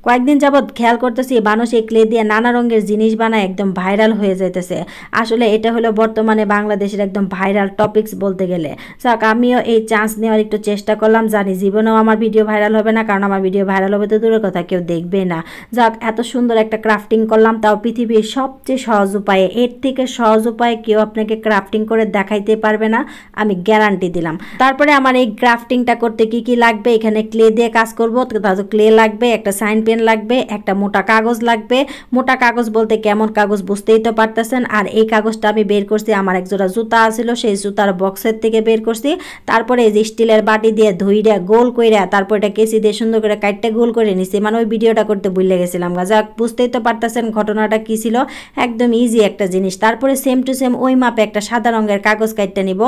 কয়েকদিন যাবৎ খেয়াল করতেছি মানুষ এই ক্লে দিয়ে নানা রঙের জিনিস বানায় একদম ভাইরাল হয়ে যাইতেছে। আসলে এটা হলো বর্তমানে বাংলাদেশের একদম ভাইরাল টপিকস বলতে গেলে। যাক, আমিও এই চান্স নেওয়ার একটু চেষ্টা করলাম। জানি জীবনেও আমার ভিডিও ভাইরাল হবে না, কারণ আমার ভিডিও ভাইরাল হবে তো দূরের কথা, কেউ দেখবে না। যাক, এত সুন্দর একটা ক্রাফটিং করলাম, তাও পৃথিবীর সবচেয়ে সহজ উপায়ে। এর থেকে সহজ উপায়ে কেউ আপনাকে ক্রাফটিং করে দেখাইতে পারবে না, আমি গ্যারান্টি দিলাম। তারপরে আমার এই ক্রাফটিংটা করতে কি কি লাগবে, এখানে ক্লে দিয়ে কাজ করবো, তাহলে ক্লে লাগবে, একটা সাইন পেন লাগবে, একটা মোটা কাগজ লাগবে। মোটা কাগজ বলতে কেমন কাগজ বুঝতেই তো পারতেছেন। আর এই কাগজটা আমি বের করছি, আমার এক জোড়া জুতা আছিল, সেই জুতার বক্সের থেকে বের করছি। তারপরে এই যে স্টিলের বাটি দিয়ে ধুইরা গোল কইরা, তারপর এটা কেসি দিয়ে সুন্দর করে কাটতে গোল করে নিছি। মানে ওই ভিডিওটা করতে ভুলে গেছিলাম। যাক, বুঝতেই তো পারতেছেন ঘটনাটা কি ছিল। একদম ইজি একটা জিনিস। তারপরে সেম টু সেম ওই মাপে একটা সাদা রঙের কাগজ কাটতে নিব,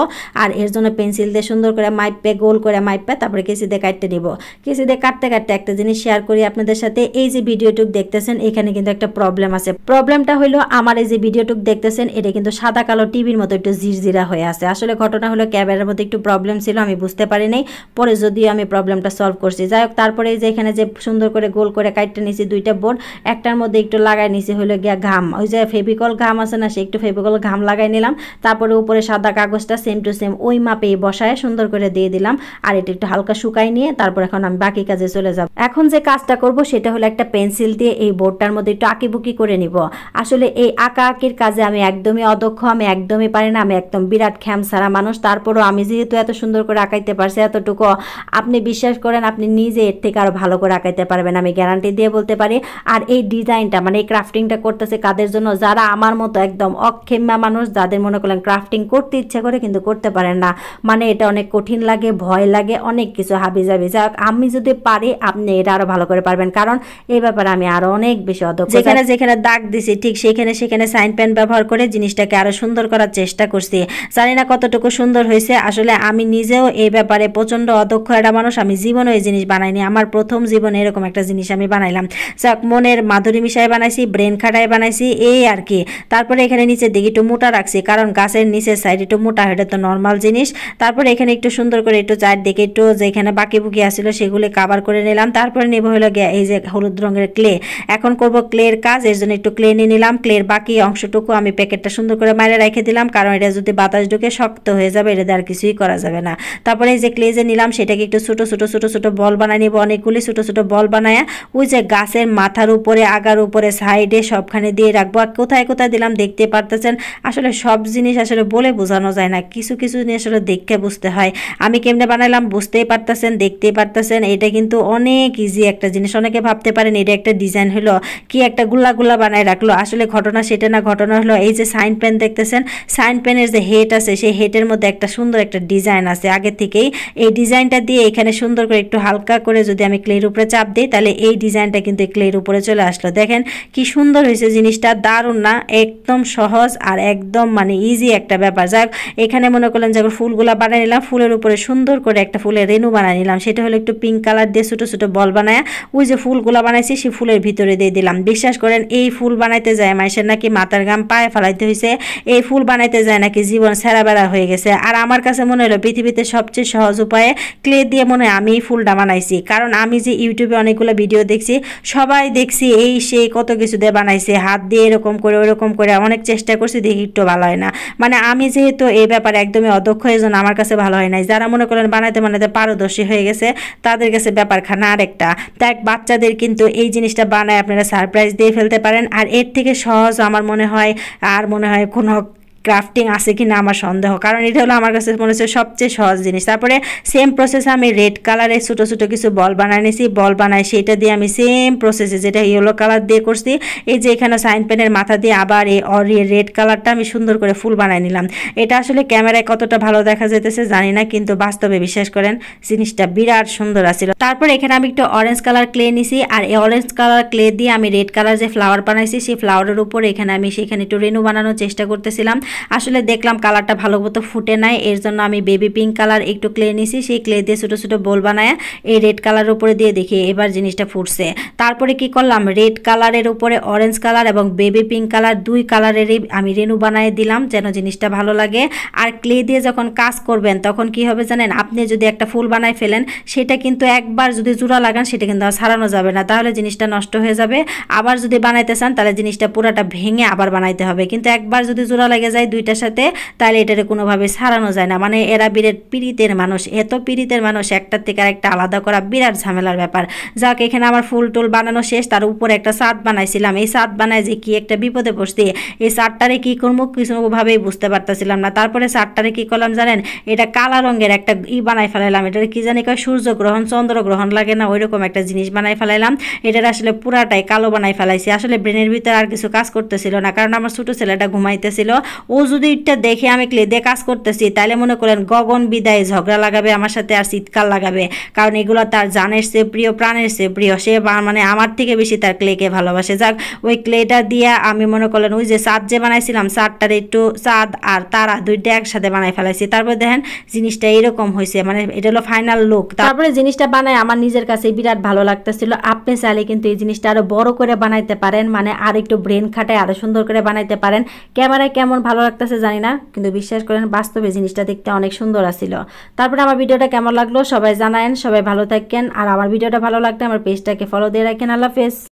আর এর জন্য পেন্সিল দিয়ে সুন্দর করে মাইপে গোল করে মাইপে তারপরে কেসি দিয়ে কাটতে নিব। কেসি দিয়ে কাটতে কাটতে একটা জিনিস শেয়ার করি আপনাদের সাথে। এই যে ভিডিওটুক দেখতেছেন, এখানে কিন্তু একটা প্রবলেম আছে। প্রবলেমটা হলো আমার এই যে ভিডিওটুক দেখতেছেন, এটা কিন্তু সাদা কালো টিভির মতো একটু জিরজিরা হয়ে আছে। আসলে ঘটনা হলো ক্যামেরার মধ্যে একটু প্রবলেম ছিল, আমি বুঝতে পারি নাই। পরে যদিও আমি প্রবলেমটা সলভ করছি। যাই হোক, তারপরে এই যে এখানে যে সুন্দর করে গোল করে কাটতে নিছি দুইটা বোর্ড, একটার মধ্যে একটু লাগাই নিছি হলো গিয়া ঘাম, ওই যে ফেভিকল ঘাম আছে না, সে একটু ফেভিকল ঘাম লাগাই নিলাম। তারপরে উপরে সাদা কাগজটা সেম টু সেম ওই মাপেই বসায় সুন্দর করে দিয়ে দিলাম। আর এটা একটু হালকা শুকাই নিয়ে তারপর এখন আমি বাকি কাজে চলে যাব। এখন যে কাজটা করব সেটা হলো একটা পেন্সিল দিয়ে এই বোর্ডটার মধ্যে একটু আঁকিবুকি করে নিব। আসলে এই আঁকা আঁকির কাজে আমি একদমই অদক্ষ, আমি একদমই পারি না, আমি একদম বিরাট খ্যামসারা মানুষ। তারপরও আমি যেহেতু এত সুন্দর করে আঁকাইতে পারছি এতটুকু, আপনি বিশ্বাস করেন আপনি নিজে এর থেকে আরো ভালো করে আঁকাইতে পারবেন, আমি গ্যারান্টি দিয়ে বলতে পারি। আর এই ডিজাইনটা মানে এই ক্রাফটিংটা করতেছে কাদের জন্য, যারা আমার মতো একদম অক্ষেম্যা মানুষ, যাদের মনে করেন ক্রাফটিং করতে ইচ্ছে করে কিন্তু করতে পারেন না। মানে এটা অনেক কঠিন লাগে, ভয় লাগে, অনেক কিছু হাবি যাবি। যাক, আমি যদি পারি আপনি এটা আরো ভালো করে পারবেন, কারণ এই ব্যাপারে আমি আরো অনেক বেশি অদক্ষ। যেখানে যেখানে দাগ দিছি ঠিক সেখানে সেখানে সাইন পেন ব্যবহার করে জিনিসটাকে আরো সুন্দর করার চেষ্টা করছি। জানি না কতটুকু সুন্দর হয়েছে। আসলে আমি নিজেও এই ব্যাপারে প্রচন্ড অদক্ষ একটা মানুষ, আমি জীবনে এই জিনিস বানাইনি। আমার প্রথম জীবনে এরকম একটা জিনিস আমি বানাইলাম। যাক, মনের মাধুরী মিশায় বানাইছি, ব্রেন খাটায় বানাইছি, এই আর কি। তারপরে এখানে নিচের দিকে একটু মোটা রাখছি, কারণ গাছের নিচের সাইড একটু মোটা, এটা তো নর্মাল জিনিস। তারপরে এখানে একটু সুন্দর করে একটু চারদিকে একটু যেখানে বাকি বুকি আসছিল সেগুলো কাভার করে নিলাম। তারপরে নেব হলো গিয়া এই যে হলুদ রঙের ক্লে। এখন করব ক্লের কাজ, এর জন্য একটু ক্লে নিয়ে নিলাম। ক্লের বাকি অংশটুকু আমি প্যাকেটটা সুন্দর করে মাইরে রেখে দিলাম, কারণ এটা যদি বাতাস ঢুকে শক্ত হয়ে যাবে, এটা আর কিছুই করা যাবে না। তারপরে এই যে ক্লে যে নিলাম সেটাকে একটু ছোট ছোট ছোট ছোট বল বানাই নিব, অনেকগুলি ছোট ছোট বল বানায় ওই যে গাছের মাথার উপরে, আগার উপরে, সাইডে সবখানে দিয়ে রাখবো। আর কোথায় কোথায় দিলাম দেখতে পারতেছেন। আসলে সব জিনিস আসলে বলে বোঝানো যায় না, কিছু কিছু জিনিস আসলে দেখে বুঝতে হয়। আমি কেমনে বানাইলাম বুঝতেই পারতেছেন, দেখতেই পারতেছেন। এটা কিন্তু অনেক ইজি একটা জিনিস। অনেকে ভাবতে পারেন এটা একটা ডিজাইন হলো, কি একটা গুল্লা গুল্লা বানায় রাখলো। আসলে ঘটনা সেটা না, ঘটনা হলো এই যে সাইন পেন দেখতেছেন, সাইন পেনের যে হেড আছে সেই হেডের মধ্যে একটা সুন্দর একটা ডিজাইন আছে আগে থেকেই। এই ডিজাইনটা দিয়ে এখানে সুন্দর করে একটু হালকা করে যদি আমি ক্লের উপরে চাপ দিই, তাহলে এই ডিজাইনটা কিন্তু ক্লের উপরে চলে আসলো। দেখেন কি সুন্দর হয়েছে জিনিসটা, দারুণ না? একদম সহজ আর একদম মানে ইজি একটা ব্যাপার। যাক, এখানে মনে করলেন যে ফুলগুলা বানিয়ে নিলাম, ফুলের উপরে সুন্দর করে একটা ফুলের রেণু বানিয়ে নিলাম। সেটা হলো একটু পিঙ্ক কালার দিয়ে ছোটো ছোটো বল বানায় ওই যে ফুলগুলা বানাইছি সেই ফুলের ভিতরে দিয়ে দিলাম। বিশ্বাস করেন এই ফুল বানাইতে যায় মানুষের নাকি মাথার ঘাম পায়ে ফেলাইতে হয়েছে, এই ফুল বানাইতে যায় নাকি জীবন সেরা বেড়া হয়ে গেছে। আর আমার কাছে মনে হলো পৃথিবীতে সবচেয়ে সহজ উপায়ে ক্লে দিয়ে মনে হয় আমি এই ফুলটা বানাইছি। কারণ আমি যে ইউটিউবে অনেকগুলো ভিডিও দেখছি, সবাই দেখছি এই সেই কত কিছু দিয়ে বানাইছে, হাত দিয়ে এরকম করে ওরকম করে অনেক চেষ্টা করছি, দেখি একটু ভালো হয় না। মানে আমি যেহেতু এই ব্যাপারে একদমই অদক্ষ, এই জন্য আমার কাছে ভালো হয় নাই। যারা মনে করেন বানাইতে বানাইতে পারদর্শী হয়ে গেছে তাদের কাছে ব্যাপারখানা আরেকটা। তাই বাচ্চাদের কিন্তু এই জিনিসটা বানায় আপনারা সারপ্রাইজ দিয়ে ফেলতে পারেন। আর এর থেকে সহজ আমার মনে হয় আর মনে হয় কোনো ক্রাফটিং আছে কি না আমার সন্দেহ, কারণ এটা হলো আমার কাছে মনে হচ্ছে সবচেয়ে সহজ জিনিস। তারপরে সেম প্রসেসে আমি রেড কালারে ছোটো ছোটো কিছু বল বানায় নিয়েছি, বল বানাই সেটা দিয়ে আমি সেম প্রসেসে যেটা ইয়েলো কালার দিয়ে করছি, এই যে এখানে সাইন পেনের মাথা দিয়ে আবার এই রেড কালারটা আমি সুন্দর করে ফুল বানায় নিলাম। এটা আসলে ক্যামেরায় কতটা ভালো দেখা যেতেছে জানি না, কিন্তু বাস্তবে বিশ্বাস করেন জিনিসটা বিরাট সুন্দর আছিল। তারপর এখানে আমি একটু অরেঞ্জ কালার ক্লে নিছি, আর এই অরেঞ্জ কালার ক্লে দিয়ে আমি রেড কালার যে ফ্লাওয়ার বানাইছি সেই ফ্লাওয়ারের উপর এখানে আমি সেখানে একটু রেনু বানানোর চেষ্টা করতেছিলাম। আসলে দেখলাম কালারটা ভালো মতো ফুটে নাই, এর জন্য আমি বেবি পিঙ্ক কালার একটু ক্লে নিছি, সেই ক্লে দিয়ে ছোটো ছোটো বোল বানায় এই রেড কালারের উপরে দিয়ে দেখি এবার জিনিসটা ফুটছে। তারপরে কি করলাম, রেড কালারের উপরে অরেঞ্জ কালার এবং বেবি পিঙ্ক কালার দুই কালারেরই আমি রেনু বানিয়ে দিলাম যেন জিনিসটা ভালো লাগে। আর ক্লে দিয়ে যখন কাজ করবেন তখন কি হবে জানেন, আপনি যদি একটা ফুল বানায় ফেলেন সেটা কিন্তু একবার যদি জোড়া লাগান সেটা কিন্তু আর ছাড়ানো যাবে না, তাহলে জিনিসটা নষ্ট হয়ে যাবে। আবার যদি বানাইতে চান তাহলে জিনিসটা পুরাটা ভেঙে আবার বানাইতে হবে, কিন্তু একবার যদি জোড়া লেগে যায় দুইটার সাথে তাহলে এটারে কোনোভাবে ছাড়ানো যায় না। মানে এরা বিরাট পীড়িতের মানুষ, এত পীড়িতের মানুষ, একটার থেকে আরেকটা আলাদা করা বিরাট ঝামেলার ব্যাপার। যাক, এখানে আমার ফুল টুল বানানো শেষ, তার উপরে একটা ছাদ বানাইছিলাম। এই ছাদ বানায় যে কি একটা বিপদে পড়ছি, এই ছাদটারে কি করবো কিছুভাবেই বুঝতে পারতেছিলাম না। তারপরে ছাদটারে কি করলাম জানেন, এটা কালা রঙের একটা বানাই ফেলাইলাম, এটার কি জানি কয় সূর্যগ্রহণ চন্দ্রগ্রহণ লাগে না, ওইরকম একটা জিনিস বানাই ফেলাইলাম। এটার আসলে পুরাটাই কালো বানাই ফেলাইছি। আসলে ব্রেনের ভিতরে আর কিছু কাজ করতেছিল না, কারণ আমার ছোটো ছেলেটা ঘুমাইতেছিল। ও যদি এটা দেখে আমি ক্লে দিয়ে কাজ করতেছি তাহলে মনে করেন গগন বিদায় ঝগড়া লাগাবে আমার সাথে আর চিৎকার লাগাবে, কারণ এগুলো তার জানের চেয়ে প্রিয়, প্রাণের চেয়ে প্রিয়। সে মানে আমার থেকে বেশি তার ক্লেকে ভালোবাসে। যাক, ওই ক্লেটা দিয়ে আমি মনে করলেন ওই যে চাঁদ যে বানাইছিলাম, চাঁদটার একটু চাঁদ আর তারা দুইটা একসাথে বানাই ফেলাইছি। তারপর দেখেন জিনিসটা এরকম হয়েছে, মানে এটা হলো ফাইনাল লুক। তারপরে জিনিসটা বানায় আমার নিজের কাছে বিরাট ভালো লাগতেছিল। আপনি চাইলে কিন্তু এই জিনিসটা আরো বড় করে বানাইতে পারেন, মানে আর একটু ব্রেন খাটায় আরো সুন্দর করে বানাইতে পারেন। ক্যামেরায় কেমন ভালো লাগতেছে জানি না, কিন্তু বিশ্বাস করেন বাস্তবে জিনিসটা দেখতে অনেক সুন্দর আছিল। তারপরে আমার ভিডিওটা কেমন লাগলো সবাই জানায়েন, সবাই ভালো থাকেন। আর আমার ভিডিওটা ভালো লাগলে আমার পেজটাকে ফলো দিয়ে রাখেন। আল্লাহ হাফেজ।